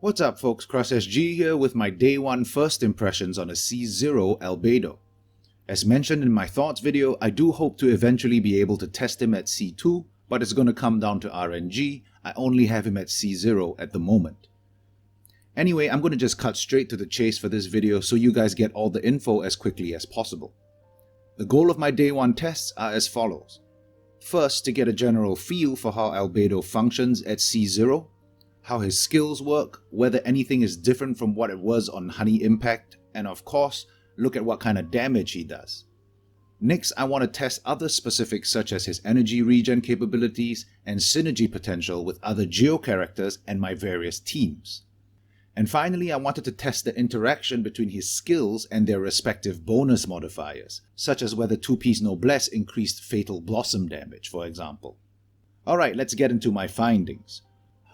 What's up folks, CrossSG here with my day 1 first impressions on a C0 Albedo. As mentioned in my thoughts video, I do hope to eventually be able to test him at C2, but it's going to come down to RNG. I only have him at C0 at the moment. Anyway, I'm going to just cut straight to the chase for this video so you guys get all the info as quickly as possible. The goal of my day 1 tests are as follows. First, to get a general feel for how Albedo functions at C0, how his skills work, whether anything is different from what it was on Honey Impact, and of course, look at what kind of damage he does. Next, I want to test other specifics such as his energy regen capabilities and synergy potential with other Geo characters and my various teams. And finally, I wanted to test the interaction between his skills and their respective bonus modifiers, such as whether 2-piece Noblesse increased Fatal Blossom damage, for example. Alright, let's get into my findings.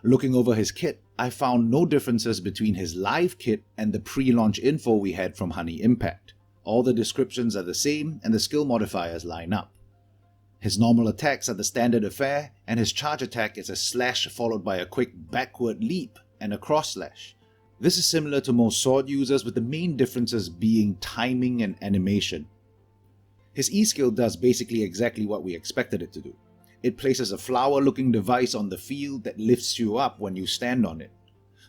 Looking over his kit, I found no differences between his live kit and the pre-launch info we had from Honey Impact. All the descriptions are the same and the skill modifiers line up. His normal attacks are the standard affair, and his charge attack is a slash followed by a quick backward leap and a cross slash. This is similar to most sword users, with the main differences being timing and animation. His E skill does basically exactly what we expected it to do. It places a flower-looking device on the field that lifts you up when you stand on it.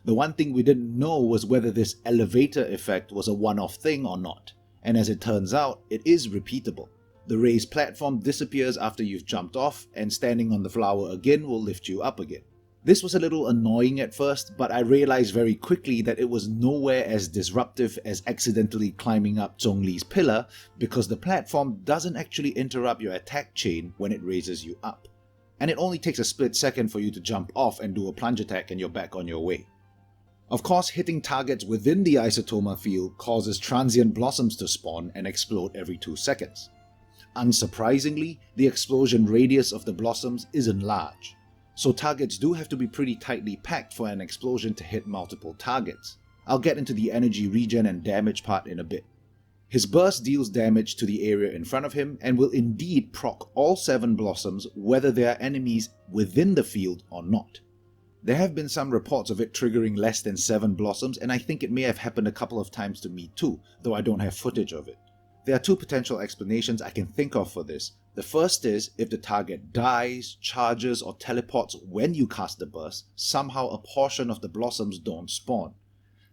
The one thing we didn't know was whether this elevator effect was a one-off thing or not, and as it turns out, it is repeatable. The raised platform disappears after you've jumped off, and standing on the flower again will lift you up again. This was a little annoying at first, but I realized very quickly that it was nowhere as disruptive as accidentally climbing up Zhongli's pillar, because the platform doesn't actually interrupt your attack chain when it raises you up. And it only takes a split second for you to jump off and do a plunge attack and you're back on your way. Of course, hitting targets within the Isotoma field causes transient blossoms to spawn and explode every 2 seconds. Unsurprisingly, the explosion radius of the blossoms isn't large, so targets do have to be pretty tightly packed for an explosion to hit multiple targets. I'll get into the energy regen and damage part in a bit. His burst deals damage to the area in front of him and will indeed proc all 7 blossoms whether there are enemies within the field or not. There have been some reports of it triggering less than 7 blossoms, and I think it may have happened a couple of times to me too, though I don't have footage of it. There are 2 potential explanations I can think of for this. The first is, if the target dies, charges, or teleports when you cast the burst, somehow a portion of the blossoms don't spawn.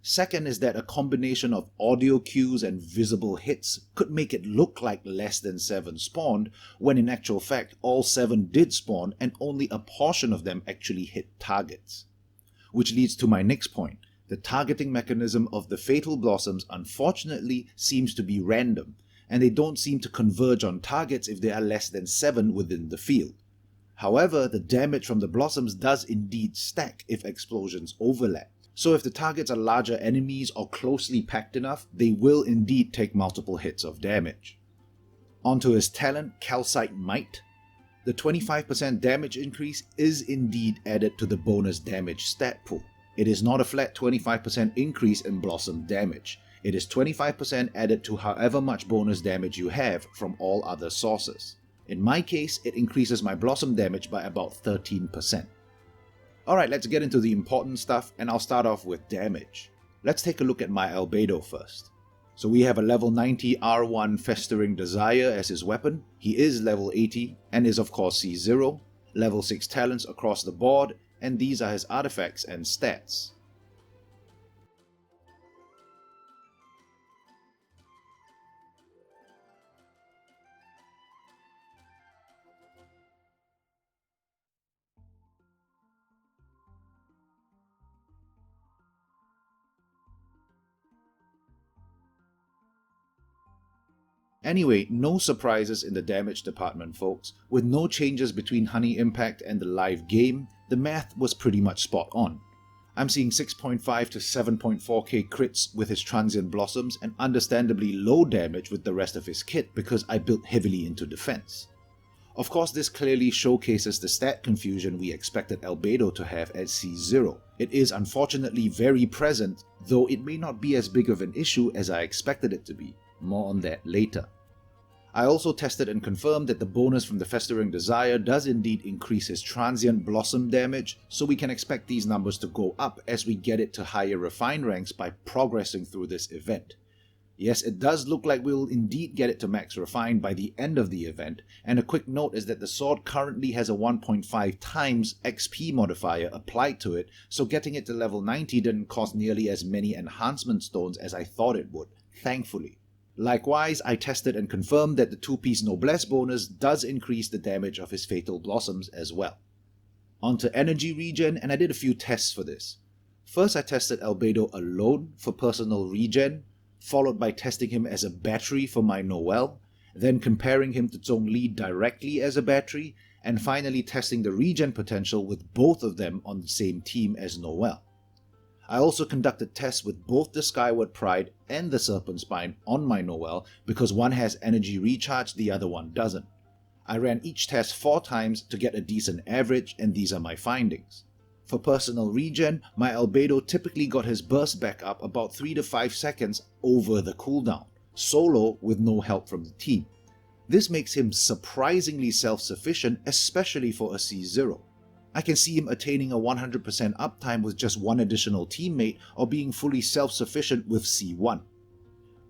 Second is that a combination of audio cues and visible hits could make it look like less than 7 spawned, when in actual fact all 7 did spawn and only a portion of them actually hit targets. Which leads to my next point. The targeting mechanism of the Fatal Blossoms unfortunately seems to be random, and they don't seem to converge on targets if there are less than 7 within the field. However, the damage from the blossoms does indeed stack if explosions overlap. So if the targets are larger enemies or closely packed enough, they will indeed take multiple hits of damage. Onto his talent, Calcite Might. The 25% damage increase is indeed added to the bonus damage stat pool. It is not a flat 25% increase in blossom damage. It is 25% added to however much bonus damage you have from all other sources. In my case, it increases my blossom damage by about 13%. Alright, let's get into the important stuff, and I'll start off with damage. Let's take a look at my Albedo first. So we have a level 90 R1 Festering Desire as his weapon. He is level 80 and is of course C0, level 6 talents across the board, and these are his artifacts and stats. Anyway, no surprises in the damage department folks. With no changes between Honey Impact and the live game, the math was pretty much spot on. I'm seeing 6.5 to 7.4k crits with his transient blossoms and understandably low damage with the rest of his kit because I built heavily into defense. Of course, this clearly showcases the stat confusion we expected Albedo to have at C0. It is unfortunately very present, though it may not be as big of an issue as I expected it to be. More on that later. I also tested and confirmed that the bonus from the Festering Desire does indeed increase his transient blossom damage, so we can expect these numbers to go up as we get it to higher refined ranks by progressing through this event. Yes, it does look like we'll indeed get it to max refine by the end of the event, and a quick note is that the sword currently has a 1.5 times XP modifier applied to it, so getting it to level 90 didn't cost nearly as many enhancement stones as I thought it would, thankfully. Likewise, I tested and confirmed that the 2-piece Noblesse bonus does increase the damage of his Fatal Blossoms as well. Onto energy regen, and I did a few tests for this. First I tested Albedo alone for personal regen, followed by testing him as a battery for my Noelle, then comparing him to Zhongli directly as a battery, and finally testing the regen potential with both of them on the same team as Noelle. I also conducted tests with both the Skyward Pride and the Serpent Spine on my Noelle because one has energy recharge, the other one doesn't. I ran each test 4 times to get a decent average, and these are my findings. For personal regen, my Albedo typically got his burst back up about 3 to 5 seconds over the cooldown, solo with no help from the team. This makes him surprisingly self-sufficient, especially for a C0. I can see him attaining a 100% uptime with just one additional teammate or being fully self-sufficient with C1.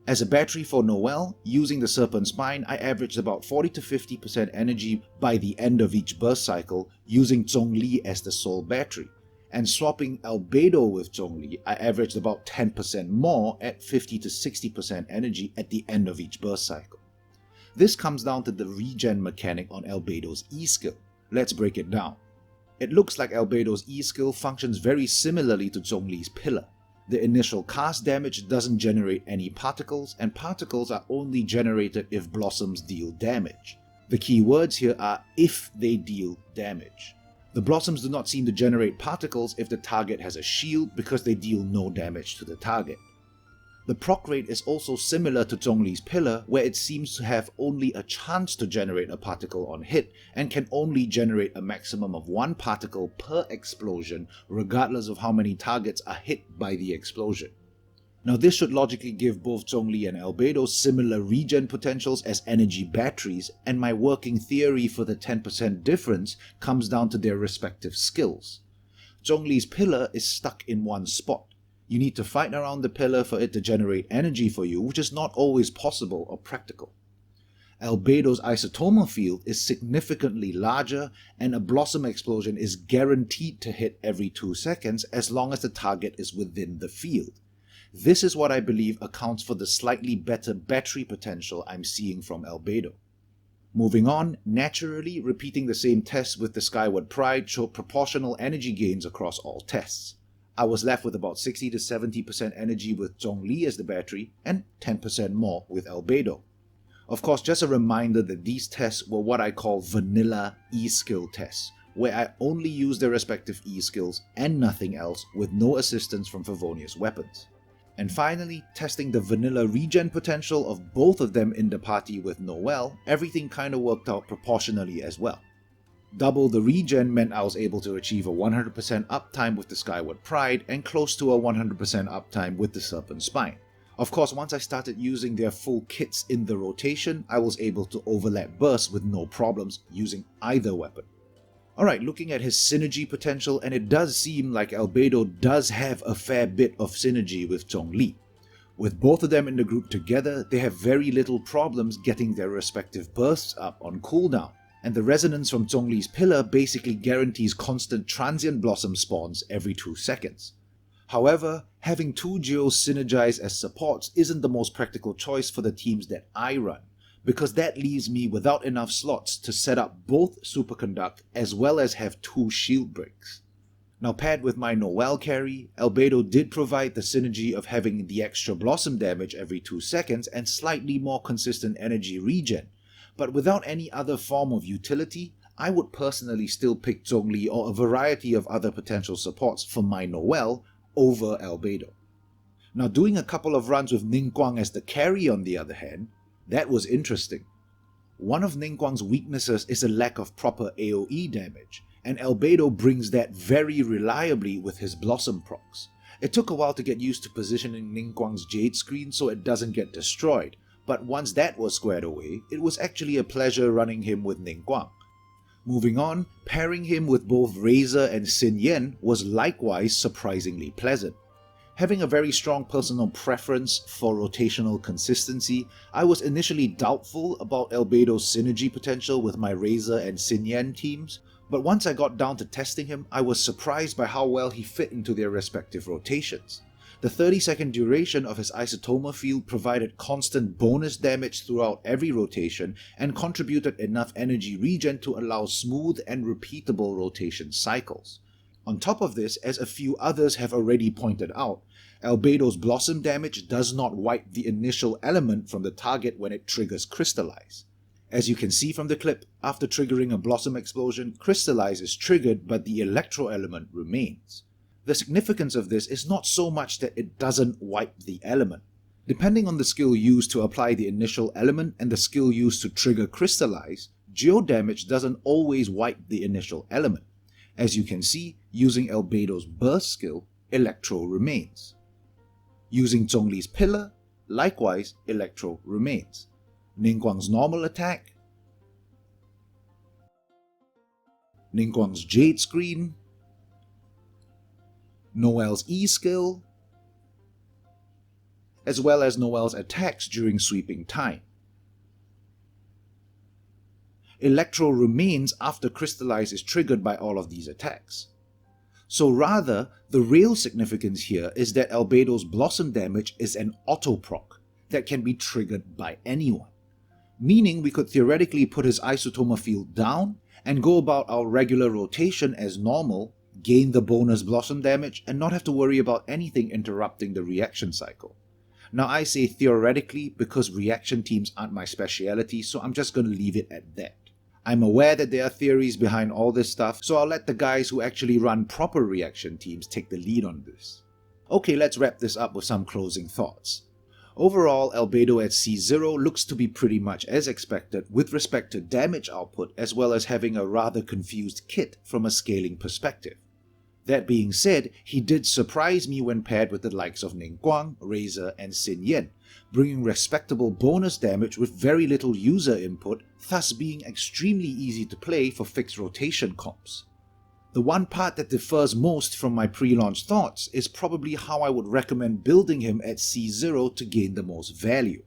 As a battery for Noelle, using the Serpent Spine, I averaged about 40 to 50% energy by the end of each burst cycle using Zhongli as the sole battery, and swapping Albedo with Zhongli, I averaged about 10% more at 50 to 60% energy at the end of each burst cycle. This comes down to the regen mechanic on Albedo's E-skill. Let's break it down. It looks like Albedo's E-skill functions very similarly to Zhongli's Pillar. The initial cast damage doesn't generate any particles, and particles are only generated if blossoms deal damage. The key words here are if they deal damage. The blossoms do not seem to generate particles if the target has a shield because they deal no damage to the target. The proc rate is also similar to Zhongli's Pillar, where it seems to have only a chance to generate a particle on hit and can only generate a maximum of 1 particle per explosion regardless of how many targets are hit by the explosion. Now this should logically give both Zhongli and Albedo similar regen potentials as energy batteries, and my working theory for the 10% difference comes down to their respective skills. Zhongli's Pillar is stuck in one spot. You need to fight around the pillar for it to generate energy for you, which is not always possible or practical. Albedo's isotomal field is significantly larger, and a blossom explosion is guaranteed to hit every 2 seconds as long as the target is within the field. This is what I believe accounts for the slightly better battery potential I'm seeing from Albedo. Moving on, naturally, repeating the same test with the Skyward Pride showed proportional energy gains across all tests. I was left with about 60 to 70% energy with Zhongli as the battery and 10% more with Albedo. Of course, just a reminder that these tests were what I call vanilla E-skill tests, where I only use their respective E-skills and nothing else with no assistance from Favonius weapons. And finally, testing the vanilla regen potential of both of them in the party with Noelle, everything kinda worked out proportionally as well. Double the regen meant I was able to achieve a 100% uptime with the Skyward Pride and close to a 100% uptime with the Serpent Spine. Of course, once I started using their full kits in the rotation, I was able to overlap bursts with no problems using either weapon. Alright, looking at his synergy potential, and it does seem like Albedo does have a fair bit of synergy with Zhongli. With both of them in the group together, they have very little problems getting their respective bursts up on cooldown. And the resonance from Zhongli's Pillar basically guarantees constant transient blossom spawns every 2 seconds. However, having 2 geos synergize as supports isn't the most practical choice for the teams that I run, because that leaves me without enough slots to set up both Superconduct as well as have 2 shield breaks. Now paired with my Noelle carry, Albedo did provide the synergy of having the extra blossom damage every 2 seconds and slightly more consistent energy regen. But without any other form of utility, I would personally still pick Zhongli or a variety of other potential supports for my Noelle over Albedo. Now doing a couple of runs with Ningguang as the carry on the other hand, that was interesting. One of Ningguang's weaknesses is a lack of proper AoE damage, and Albedo brings that very reliably with his Blossom procs. It took a while to get used to positioning Ningguang's Jade screen so it doesn't get destroyed, but once that was squared away, it was actually a pleasure running him with Ningguang. Moving on, pairing him with both Regen and Xinyan was likewise surprisingly pleasant. Having a very strong personal preference for rotational consistency, I was initially doubtful about Albedo's synergy potential with my Regen and Xinyan teams, but once I got down to testing him, I was surprised by how well he fit into their respective rotations. The 30-second duration of his Isotoma field provided constant bonus damage throughout every rotation and contributed enough energy regen to allow smooth and repeatable rotation cycles. On top of this, as a few others have already pointed out, Albedo's Blossom damage does not wipe the initial element from the target when it triggers Crystallize. As you can see from the clip, after triggering a Blossom explosion, Crystallize is triggered but the Electro element remains. The significance of this is not so much that it doesn't wipe the element. Depending on the skill used to apply the initial element and the skill used to trigger Crystallize, Geo damage doesn't always wipe the initial element. As you can see, using Albedo's Burst skill, Electro remains. Using Zhongli's Pillar, likewise Electro remains. Ningguang's normal attack, Ningguang's Jade Screen, Noelle's E skill, as well as Noelle's attacks during sweeping time. Electro remains after Crystallize is triggered by all of these attacks. So rather, the real significance here is that Albedo's Blossom damage is an auto-proc that can be triggered by anyone. Meaning we could theoretically put his Isotoma field down and go about our regular rotation as normal, gain the bonus Blossom damage, and not have to worry about anything interrupting the reaction cycle. Now I say theoretically because reaction teams aren't my speciality, so I'm just going to leave it at that. I'm aware that there are theories behind all this stuff, so I'll let the guys who actually run proper reaction teams take the lead on this. Okay, let's wrap this up with some closing thoughts. Overall, Albedo at C0 looks to be pretty much as expected with respect to damage output as well as having a rather confused kit from a scaling perspective. That being said, he did surprise me when paired with the likes of Ningguang, Regen and Xinyan, bringing respectable bonus damage with very little user input, thus being extremely easy to play for fixed rotation comps. The one part that differs most from my pre-launch thoughts is probably how I would recommend building him at C0 to gain the most value.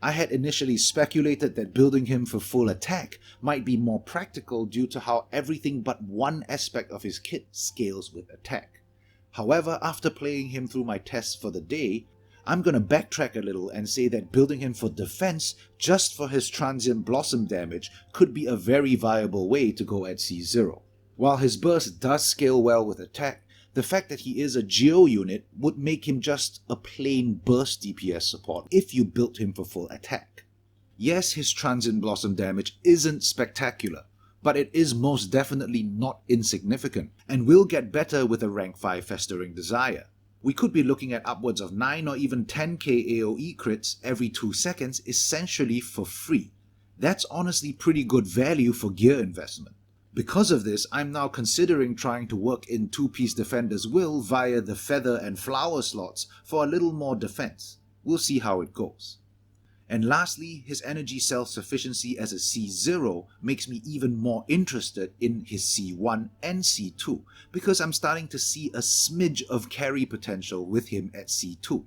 I had initially speculated that building him for full attack might be more practical due to how everything but one aspect of his kit scales with attack. However, after playing him through my tests for the day, I'm gonna backtrack a little and say that building him for defense just for his transient Blossom damage could be a very viable way to go at C0. While his burst does scale well with attack, the fact that he is a Geo unit would make him just a plain burst DPS support if you built him for full attack. Yes, his transient Blossom damage isn't spectacular, but it is most definitely not insignificant and will get better with a rank 5 Festering Desire. We could be looking at upwards of 9 or even 10k AoE crits every 2 seconds essentially for free. That's honestly pretty good value for gear investment. Because of this, I'm now considering trying to work in 2-piece Defender's Will via the Feather and Flower slots for a little more defense. We'll see how it goes. And lastly, his energy self-sufficiency as a C0 makes me even more interested in his C1 and C2 because I'm starting to see a smidge of carry potential with him at C2.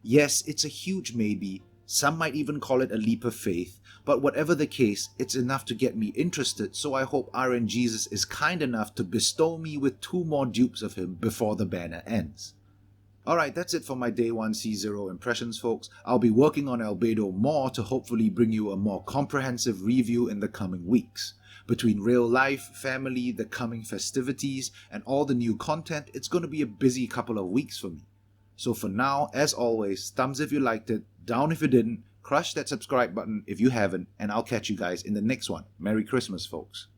Yes, it's a huge maybe, some might even call it a leap of faith, but whatever the case, it's enough to get me interested, so I hope RNGesus is kind enough to bestow me with 2 more dupes of him before the banner ends. Alright, that's it for my Day 1 C0 impressions, folks. I'll be working on Albedo more to hopefully bring you a more comprehensive review in the coming weeks. Between real life, family, the coming festivities, and all the new content, it's going to be a busy couple of weeks for me. So for now, as always, thumbs if you liked it, down if you didn't, crush that subscribe button if you haven't, and I'll catch you guys in the next one. Merry Christmas, folks.